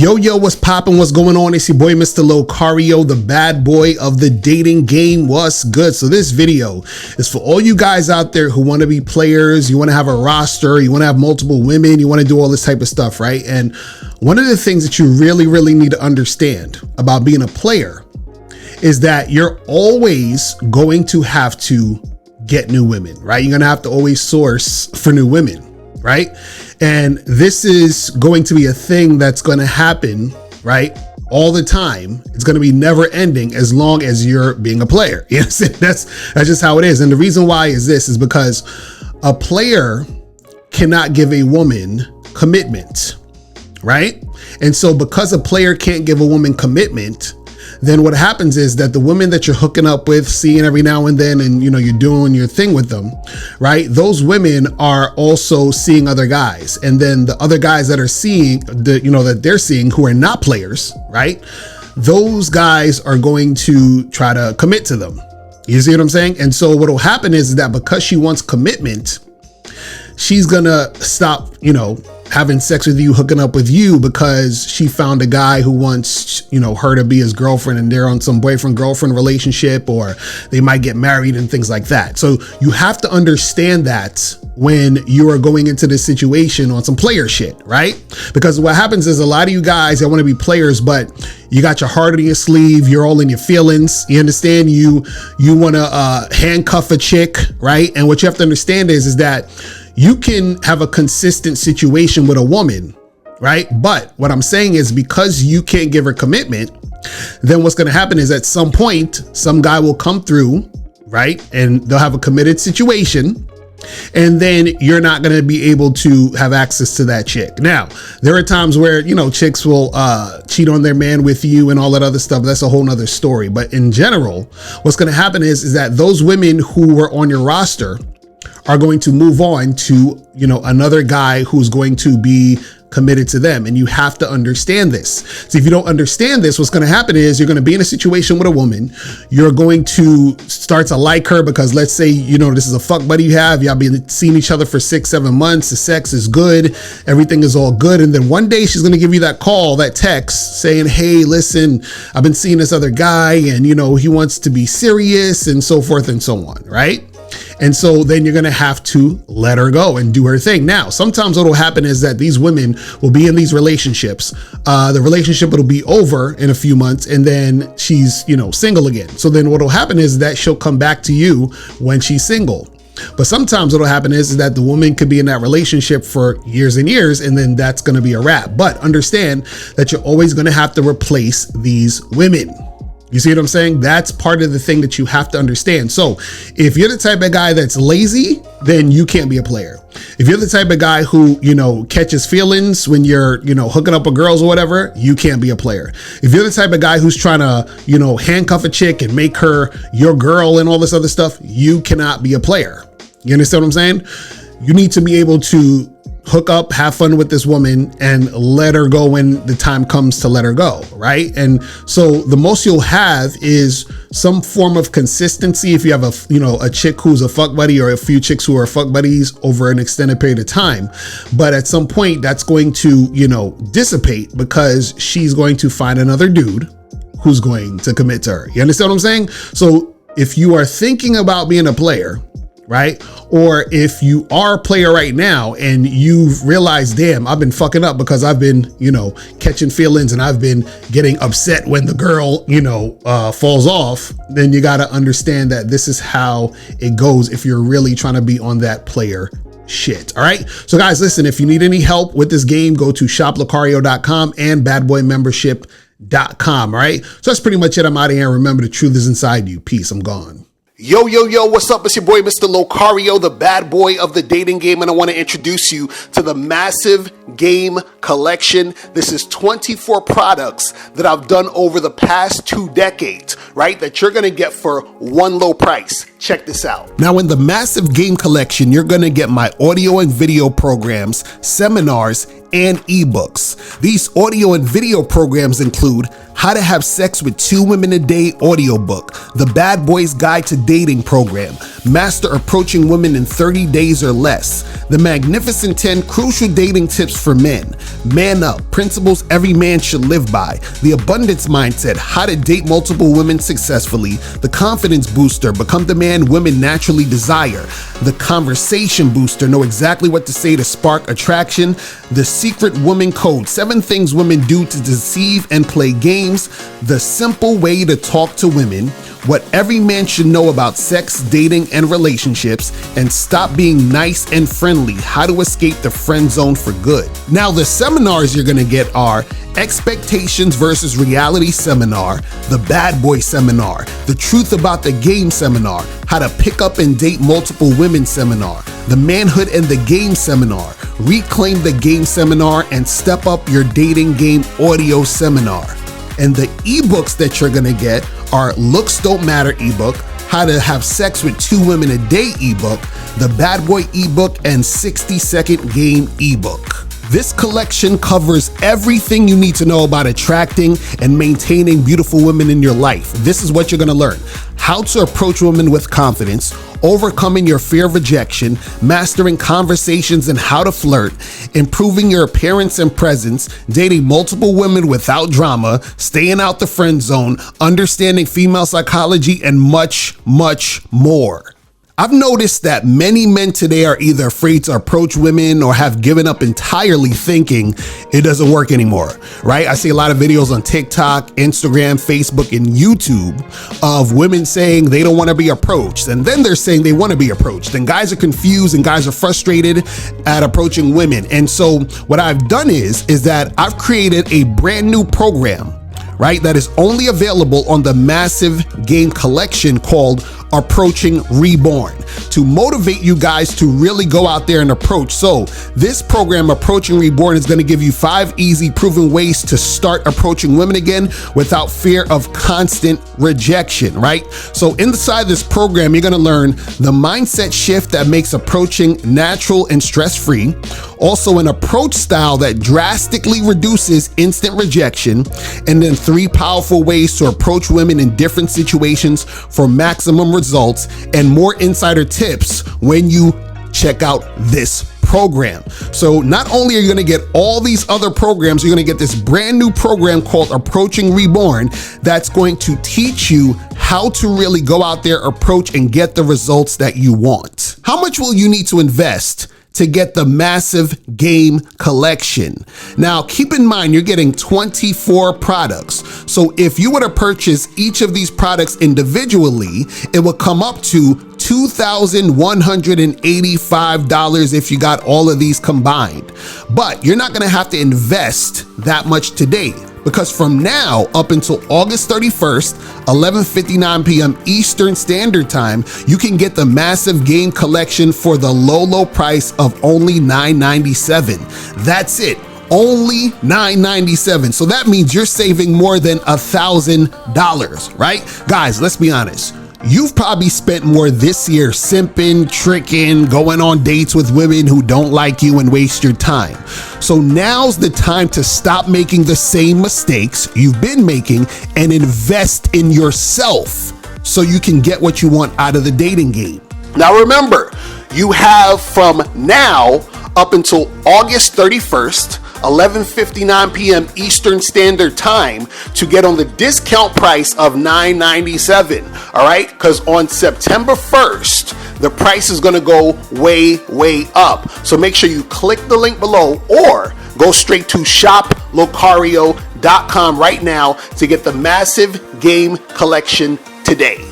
Yo, what's poppin'? What's going on? It's your boy, Mr. Locario, the bad boy of the dating game. What's good? So this video is for all you guys out there who want to be players, you want to have a roster, you want to have multiple women, you want to do all this type of stuff, right? And one of the things that you really need to understand about being a player is that you're always going to have to get new women, right? You're going to have to always source for new women, right? And this is going to be a thing that's going to happen, right? All the time. It's going to be never ending as long as you're being a player. You know what I'm saying? That's just how it is. And the reason why is because a player cannot give a woman commitment, right? And so because a player can't give a woman commitment, then what happens is that the women that you're hooking up with, seeing every now and then, and you're doing your thing with them, right? Those women are also seeing other guys, and then the other guys that are seeing that they're seeing who are not players, right? Those guys are going to try to commit to them. You see what I'm saying? And so what will happen is that because she wants commitment, she's gonna stop, having sex with you, hooking up with you, because she found a guy who wants, her to be his girlfriend, and they're on some boyfriend-girlfriend relationship, or they might get married and things like that. So you have to understand that when you are going into this situation on some player shit, right? Because what happens is a lot of you guys that want to be players, but you got your heart on your sleeve, you're all in your feelings. You understand? You want to handcuff a chick, right? And what you have to understand is that you can have a consistent situation with a woman, right? But what I'm saying is, because you can't give her commitment, then what's going to happen is at some point, some guy will come through, right? And they'll have a committed situation. And then you're not going to be able to have access to that chick. Now, there are times where, chicks will cheat on their man with you and all that other stuff. That's a whole nother story. But in general, what's going to happen is that those women who were on your roster are going to move on to, another guy who's going to be committed to them. And you have to understand this. So if you don't understand this, what's going to happen is you're going to be in a situation with a woman. You're going to start to like her because, let's say, this is a fuck buddy you have. Y'all been seeing each other for 6-7 months. The sex is good. Everything is all good. And then one day she's going to give you that call, that text saying, hey, listen, I've been seeing this other guy, and, he wants to be serious, and so forth and so on. Right. And so then you're going to have to let her go and do her thing. Now, sometimes what will happen is that these women will be in these relationships. The relationship will be over in a few months, and then she's, single again. So then what will happen is that she'll come back to you when she's single. But sometimes what will happen is that the woman could be in that relationship for years and years, and then that's going to be a wrap. But understand that you're always going to have to replace these women. You see what I'm saying? That's part of the thing that you have to understand. So if you're the type of guy that's lazy, then you can't be a player. If you're the type of guy who, catches feelings when you're, hooking up with girls or whatever, you can't be a player. If you're the type of guy who's trying to, handcuff a chick and make her your girl and all this other stuff, you cannot be a player. You understand what I'm saying? You need to be able to hook up, have fun with this woman, and let her go when the time comes to let her go, right? And so the most you'll have is some form of consistency if you have a chick who's a fuck buddy, or a few chicks who are fuck buddies over an extended period of time. But at some point that's going to, dissipate, because she's going to find another dude who's going to commit to her. You understand what I'm saying? So if you are thinking about being a player, right? Or if you are a player right now and you've realized, damn, I've been fucking up because I've been, catching feelings, and I've been getting upset when the girl, falls off, then you got to understand that this is how it goes if you're really trying to be on that player shit. All right. So guys, listen, if you need any help with this game, go to shoplocario.com and badboymembership.com. All right. So that's pretty much it. I'm out of here. Remember, the truth is inside you. Peace. I'm gone. Yo, what's up? It's your boy, Mr. Locario, the bad boy of the dating game, and I want to introduce you to the massive game collection. This is 24 products that I've done over the past 2 decades, right? That you're going to get for one low price. Check this out. Now, in the massive game collection, you're going to get my audio and video programs, seminars, and ebooks. These audio and video programs include How to Have Sex with 2 Women a Day audiobook, The Bad Boy's Guide to Dating program, Master Approaching Women in 30 Days or Less, The Magnificent 10 Crucial Dating Tips for Men, Man Up, Principles Every Man Should Live By, The Abundance Mindset, How to Date Multiple Women Successfully, The Confidence Booster, Become the Man Women Naturally Desire, The Conversation Booster, Know Exactly What to Say to Spark Attraction, The Secret Woman Code, 7 Things Women Do to Deceive and Play Games, The Simple Way to Talk to Women, What Every Man Should Know About Sex, Dating, and Relationships, and Stop Being Nice and Friendly, How to Escape the Friend Zone for Good. Now, the seminars you're gonna get are Expectations versus Reality Seminar, The Bad Boy Seminar, The Truth About the Game Seminar, How to Pick Up and Date Multiple Women Seminar, The Manhood and the Game Seminar, Reclaim the Game Seminar, and Step Up Your Dating Game Audio Seminar. And the ebooks that you're gonna get are Looks Don't Matter ebook, How to Have Sex with 2 Women a Day ebook, The Bad Boy ebook, and 60-Second Game ebook. This collection covers everything you need to know about attracting and maintaining beautiful women in your life. This is what you're gonna learn: how to approach women with confidence, overcoming your fear of rejection, mastering conversations and how to flirt, improving your appearance and presence, dating multiple women without drama, staying out the friend zone, understanding female psychology, and much, much more. I've noticed that many men today are either afraid to approach women or have given up entirely, thinking it doesn't work anymore, right? I see a lot of videos on TikTok, Instagram, Facebook, and YouTube of women saying they don't want to be approached, and then they're saying they want to be approached, and guys are confused and guys are frustrated at approaching women. And so what I've done is that I've created a brand new program, right, that is only available on the Massive Game Collection called Approaching Reborn, to motivate you guys to really go out there and approach. So this program, Approaching Reborn, is going to give you 5 easy proven ways to start approaching women again without fear of constant rejection, right? So inside this program, you're going to learn the mindset shift that makes approaching natural and stress-free, also an approach style that drastically reduces instant rejection, and then 3 powerful ways to approach women in different situations for maximum results, and more insider tips when you check out this program. So not only are you going to get all these other programs, you're going to get this brand new program called Approaching Reborn that's going to teach you how to really go out there, approach, and get the results that you want. How much will you need to invest to get the Massive Game Collection? Now, keep in mind, you're getting 24 products. So if you were to purchase each of these products individually, it would come up to $2,185 if you got all of these combined. But you're not gonna have to invest that much today, because from now up until August 31st, 11:59 p.m. Eastern Standard Time, you can get the Massive Game Collection for the low price of only $997. That's it. Only $997. So that means you're saving more than $1,000, right? Guys, let's be honest. You've probably spent more this year simping, tricking, going on dates with women who don't like you and waste your time. So now's the time to stop making the same mistakes you've been making and invest in yourself so you can get what you want out of the dating game. Now remember, you have from now up until August 31st, 11:59 p.m. Eastern Standard Time to get on the discount price of $997, all right? Because on September 1st, the price is going to go way up. So make sure you click the link below or go straight to shoplocario.com right now to get the Massive Game Collection today.